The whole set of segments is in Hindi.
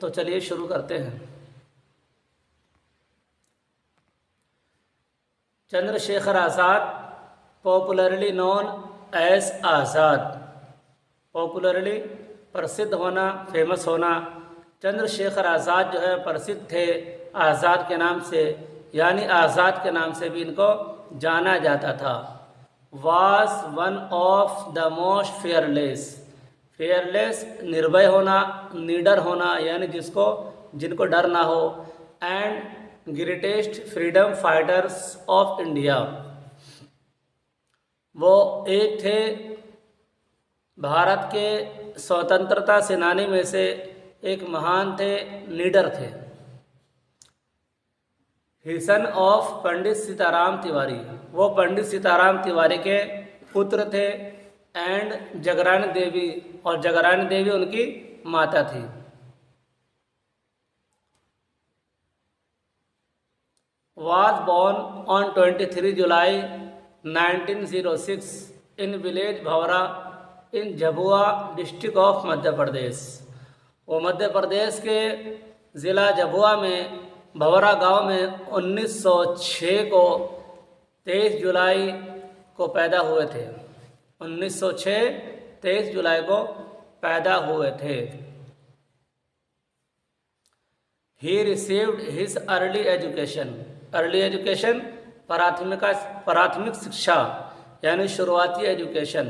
तो चलिए शुरू करते हैं। Chandrashekhar Azad, popularly known as आज़ाद, पॉपुलरली प्रसिद्ध होना, फेमस होना। चंद्रशेखर आज़ाद जो है प्रसिद्ध थे आज़ाद के नाम से, यानी आज़ाद के नाम से भी इनको जाना जाता था। Was one of the most fearless, fearless निर्भय होना, निडर होना, यानी जिनको डर ना हो, and greatest freedom fighters of India. वो एक थे भारत के स्वतंत्रता सेनानी में से एक महान थे, लीडर थे। ही सन ऑफ पंडित सीताराम तिवारी, वो पंडित सीताराम तिवारी के पुत्र थे। एंड जगरानी देवी, और जगरानी देवी उनकी माता थी। was born on 23 July 1906 in village Bhawra in Jhabua district of Madhya Pradesh. वो मध्य प्रदेश के ज़िला झबुआ में भवरा गांव में 1906 को 23 जुलाई को पैदा हुए थे। 1906 23 जुलाई को पैदा हुए थे। He received his early education, early education प्राथमिक शिक्षा यानी शुरुआती एजुकेशन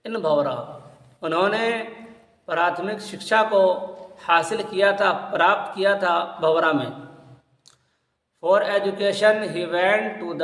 इन भवरा। उन्होंने प्राथमिक शिक्षा को हासिल किया था, प्राप्त किया था भवरा में। For education he went to the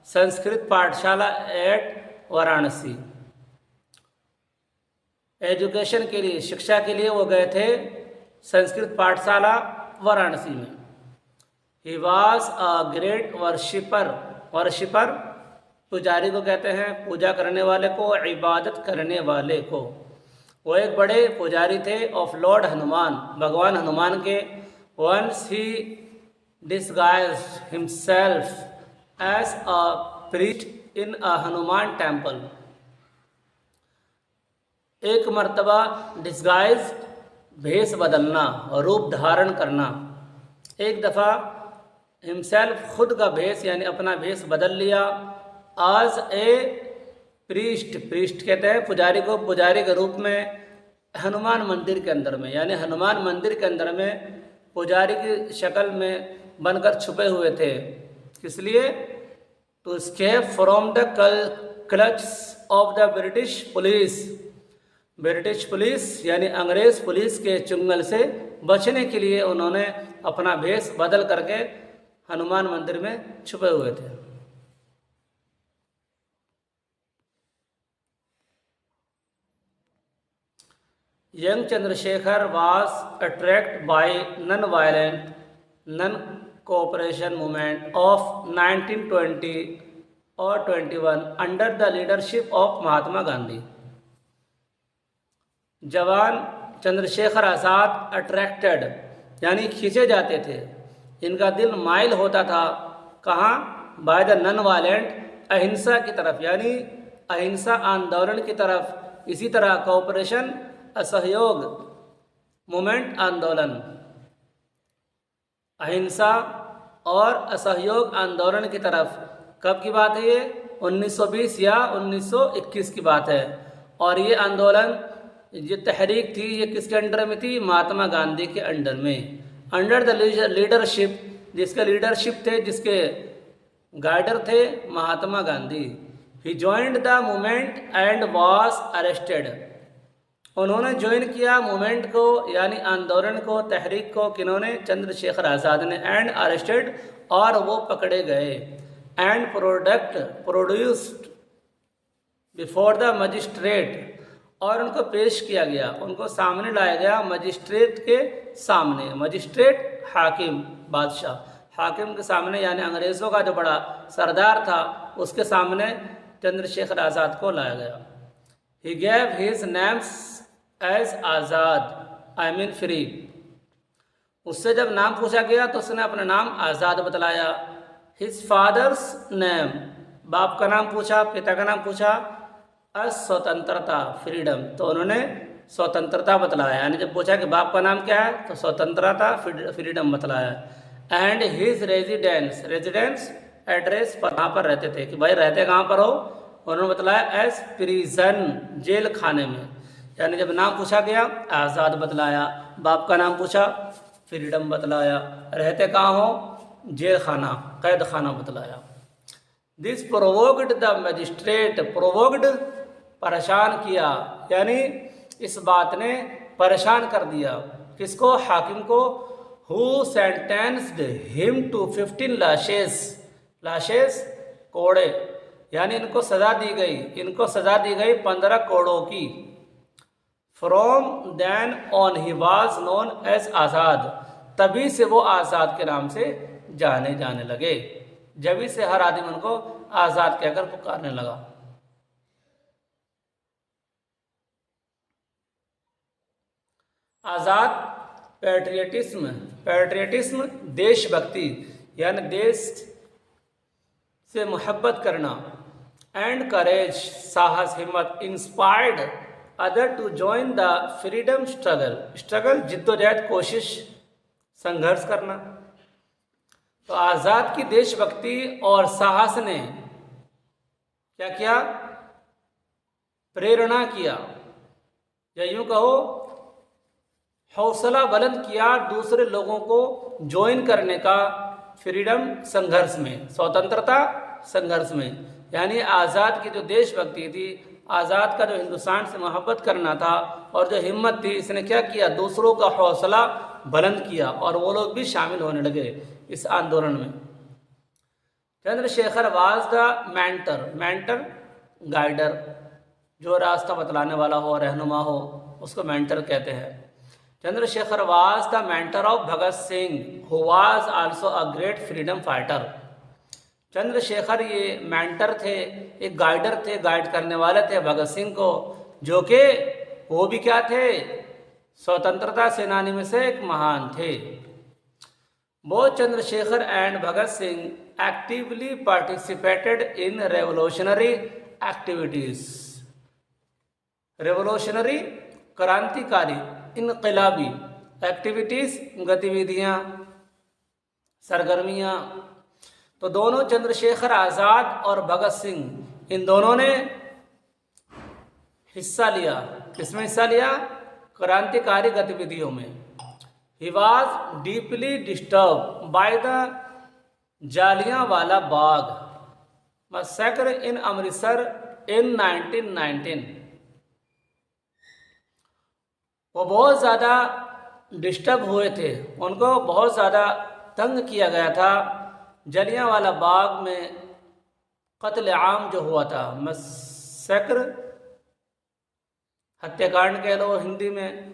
Sanskrit पाठशाला एट वाराणसी। एजुकेशन के लिए, शिक्षा के लिए वो गए थे संस्कृत पाठशाला वाराणसी में। He was a great worshipper पुजारी को कहते हैं, पूजा करने वाले को, इबादत करने वाले को। वो एक बड़े पुजारी थे ऑफ लॉर्ड हनुमान, भगवान हनुमान के। Once he disguised himself as a priest in a Hanuman temple. एक मर्तबा डिस्गाइज भेष बदलना, रूप धारण करना। एक दफ़ा हिमसेल्फ खुद का भेष यानी अपना भेष बदल लिया। आज ए प्रीस्ट, प्रीस्ट कहते हैं पुजारी को, पुजारी के रूप में हनुमान मंदिर के अंदर में, यानी हनुमान मंदिर के अंदर में पुजारी की शक्ल में बनकर छुपे हुए थे। किस लिए? To escape from the clutch of the British police, British police यानी अंग्रेज पुलिस के चुंगल से बचने के लिए उन्होंने अपना भेष बदल करके हनुमान मंदिर में छुपे हुए थे। Young Chandrashekhar was attract bye non violent non cooperation movement of 1920 और 21 under the leadership of Mahatma Gandhi. जवान चंद्रशेखर आज़ाद अट्रैक्टेड यानी खींचे जाते थे, इनका दिल माइल होता था कहाँ? बाय द नॉन वायलेंट, अहिंसा की तरफ, यानी अहिंसा आंदोलन की तरफ। इसी तरह कोऑपरेशन असहयोग मूवमेंट आंदोलन, अहिंसा और असहयोग आंदोलन की तरफ। कब की बात है ये? 1920 या 1921 की बात है। और ये आंदोलन, ये तहरीक थी, ये किसके अंडर में थी? महात्मा गांधी के अंडर में। अंडर द लीडरशिप, जिसके लीडरशिप थे, जिसके गाइडर थे Mahatma Gandhi. He joined the movement and was arrested. उन्होंने ज्वाइन किया मूवमेंट को यानी आंदोलन को, तहरीक को। किन्होंने? चंद्रशेखर आज़ाद ने। एंड अरेस्टेड, और वो पकड़े गए। And produced before the magistrate, और उनको पेश किया गया, उनको सामने लाया गया मजिस्ट्रेट के सामने। मजिस्ट्रेट हाकिम, बादशाह, हाकिम के सामने, यानी अंग्रेज़ों का जो बड़ा सरदार था उसके सामने चंद्रशेखर आज़ाद को लाया गया। He gave his names as Azad, I mean free. उससे जब नाम पूछा गया तो उसने अपना नाम आज़ाद बतलाया। हिज फादर्स नेम, बाप का नाम पूछा, पिता का नाम पूछा। अस्वतंत्रता, फ्रीडम, तो उन्होंने स्वतंत्रता बतलाया, यानी जब पूछा कि बाप का नाम क्या है तो स्वतंत्रता फ्रीडम बतलाया। एंड हिज रेजिडेंस एड्रेस, पर कहाँ पर रहते थे, कि भाई रहते कहाँ पर हो, उन्होंने बतलाया एज प्रिजन, जेल खाने में। यानी जब नाम पूछा गया आज़ाद बतलाया, बाप का नाम पूछा फ्रीडम बतलाया, रहते कहाँ हो जेल खाना, कैद खाना बतलाया। This provoked the magistrate, provoked परेशान किया, यानी इस बात ने परेशान कर दिया किसको, हाकिम को। Who sentenced him to 15 lashes कोड़े, यानी इनको सजा दी गई 15 कोड़ों की। From then on he was known as Azad, तभी से वो आज़ाद के नाम से जाने लगे, जभी से हर आदमी उनको आज़ाद कहकर पुकारने लगा। आज़ाद पैट्रियटिज्म देशभक्ति, यानी देश से मोहब्बत करना। एंड करेज साहस हिम्मत, inspired other to join the freedom struggle जिद्दोजहद कोशिश संघर्ष करना। तो आज़ाद की देशभक्ति और साहस ने क्या किया, प्रेरणा किया, या यूं कहो हौसला बुलंद किया दूसरे लोगों को ज्वाइन करने का फ्रीडम संघर्ष में, स्वतंत्रता संघर्ष में। यानी आज़ाद की जो देशभक्ति थी, आज़ाद का जो हिंदुस्तान से मोहब्बत करना था और जो हिम्मत थी, इसने क्या किया, दूसरों का हौसला बुलंद किया और वो लोग भी शामिल होने लगे इस आंदोलन में। Chandrashekhar was the mentor guider, जो रास्ता बतलाने वाला हो, रहनुमा हो, उसको मेंटर कहते हैं। Chandrashekhar was the mentor of Bhagat Singh who was also a great freedom fighter. Chandrashekhar ये मेंटर थे, एक गाइडर थे, गाइड करने वाले थे भगत सिंह को, जो कि वो भी क्या थे, स्वतंत्रता सेनानी में से एक महान थे। Both Chandrashekhar and Bhagat Singh actively participated in revolutionary activities. Revolutionary क्रांतिकारी, इनकलाबी एक्टिविटीज गतिविधियां, सरगर्मियां। तो दोनों चंद्रशेखर आज़ाद और भगत सिंह, इन दोनों ने हिस्सा लिया, किसमें हिस्सा लिया, क्रांतिकारी गतिविधियों में। He was deeply disturb by the Jallianwala Bagh massacre in Amritsar in 1919। वो बहुत ज़्यादा डिस्टर्ब हुए थे, उनको बहुत ज़्यादा तंग किया गया था जलियांवाला बाग में कत्ल आम जो हुआ था। मैसेकर हत्याकांड कह लो हिंदी में,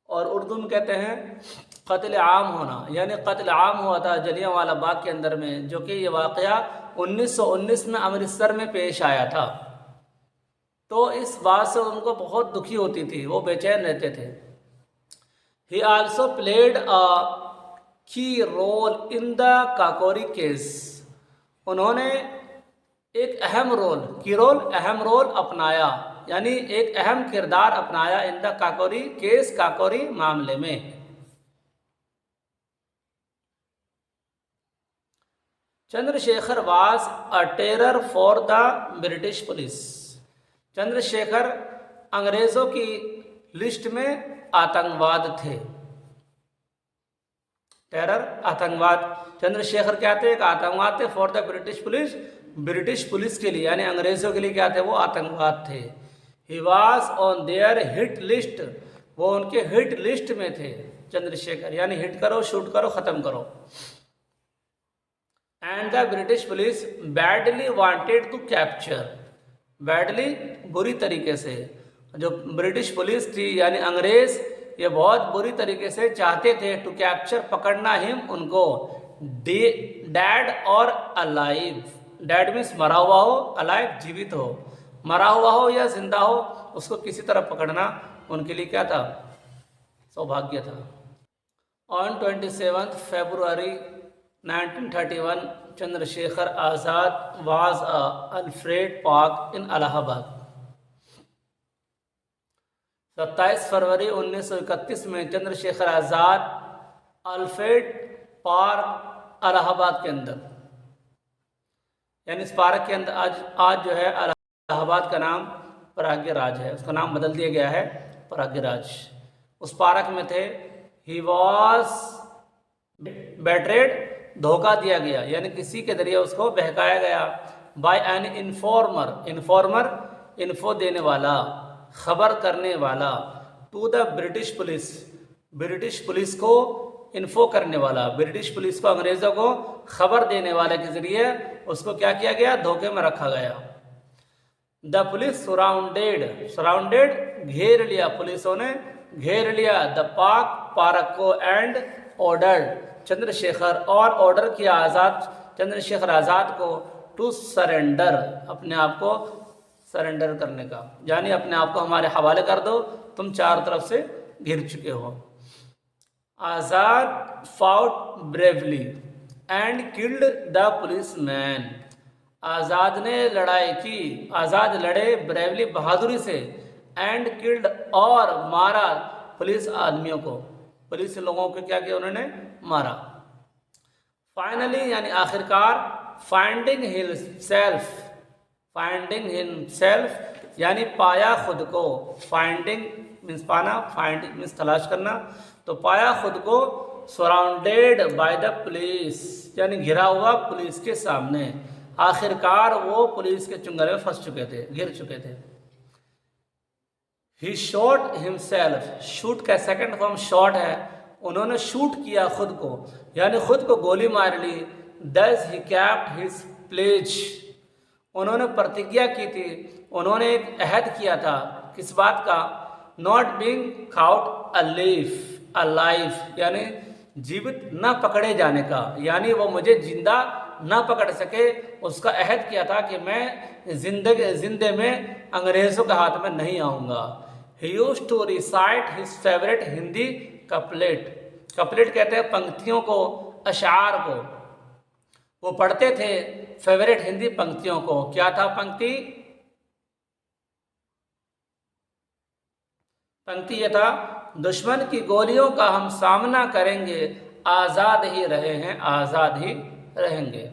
और उर्दू में कहते हैं कत्ल आम होना, यानी कत्ल आम हुआ था जलियांवाला बाग के अंदर में, जो कि ये वाक़या 1919 में अमृतसर में पेश आया था। तो इस बात से उनको बहुत दुखी होती थी, वो बेचैन रहते थे। ही also played a key role in the Kakori case. उन्होंने एक अहम रोल अपनाया, यानी एक अहम किरदार अपनाया इन द काकोरी केस, काकोरी मामले में। Chandrashekhar was a terror for the British police. Chandrashekhar अंग्रेजों की लिस्ट में आतंकवाद थे। टेरर आतंकवाद, चंद्रशेखर क्या थे, एक आतंकवाद थे। फॉर द ब्रिटिश पुलिस के लिए, यानी अंग्रेजों के लिए क्या थे, वो आतंकवाद थे। He was on their hit list, वो उनके हिट लिस्ट में थे चंद्रशेखर, यानी हिट करो, शूट करो, ख़त्म करो। And the British police badly wanted to capture, badly बुरी तरीके से, जो ब्रिटिश पुलिस थी यानी अंग्रेज, ये बहुत बुरी तरीके से चाहते थे टू कैप्चर, पकड़ना हिम उनको, डेड और अलाइव। डेड मीन्स मरा हुआ हो, अलाइव जीवित हो, मरा हुआ हो या जिंदा हो, उसको किसी तरह पकड़ना उनके लिए क्या था, सौभाग्य था। On 27 February 1931 Chandrashekhar Azad was Alfred park इन इलाहाबाद। 27 फरवरी 1931 में चंद्रशेखर आज़ाद अल्फ्रेड पार्क इलाहाबाद के अंदर, यानी इस पार्क के अंदर आज जो है इलाहाबाद का नाम प्रयागराज है, उसका नाम बदल दिया गया है प्रयागराज। उस पार्क में थे। ही वॉज बेट्रेड, धोखा दिया गया, यानी किसी के जरिए उसको बहकाया गया। By an informer, informer info देने वाला, खबर करने वाला। To the British police, British police को इन्फो करने वाला, ब्रिटिश पुलिस को, अंग्रेज़ों को खबर देने वाले के जरिए उसको क्या किया गया, धोखे में रखा गया। द पुलिस सराउंडेड, सराउंडेड घेर लिया, पुलिसों ने घेर लिया। द पार्क को एंड ऑर्डर चंद्रशेखर, और ऑर्डर किया चंद्रशेखर आज़ाद को टू सरेंडर, अपने आप को सरेंडर करने का, यानी अपने आप को हमारे हवाले कर दो, तुम चारों तरफ से घिर चुके हो। Azad fought bravely and killed the policeman, Azad ने लड़ाई की, आज़ाद लड़े ब्रेवली बहादुरी से, एंड किल्ड और मारा पुलिस आदमियों को, पुलिस लोगों को क्या किया, उन्होंने मारा। फाइनली यानी आखिरकार, फाइंडिंग हिमसेल्फ, फाइंडिंग हिमसेल्फ यानी पाया खुद को, फाइंडिंग मीन्स पाना, फाइंडिंग मीन्स तलाश करना, तो पाया खुद को सराउंडेड बाय द पुलिस, यानी घिरा हुआ पुलिस के सामने। आखिरकार वो पुलिस के चुंगल में फंस चुके थे, घिर चुके थे। ही शॉट हिमसेल्फ, शूट का सेकंड फॉर्म शॉट है, उन्होंने शूट किया खुद को, यानी खुद को गोली मार ली। दस ही कैप्ट हिज प्लेज, उन्होंने प्रतिज्ञा की थी, उन्होंने एक अहद किया था, किस बात का, नॉट बीइंग काउट अलाइव, यानी जीवित न पकड़े जाने का, यानी वो मुझे जिंदा न पकड़ सके, उसका अहद किया था कि मैं जिंदे में अंग्रेज़ों के हाथ में नहीं आऊँगा। He used to recite his favourite Hindi couplet, couplet कहते हैं पंक्तियों को, अशार को, वो पढ़ते थे फेवरेट हिंदी पंक्तियों को। क्या था पंक्ति? पंक्ति ये था, दुश्मन की गोलियों का हम सामना करेंगे, आज़ाद ही रहे हैं, आज़ाद ही रहेंगे।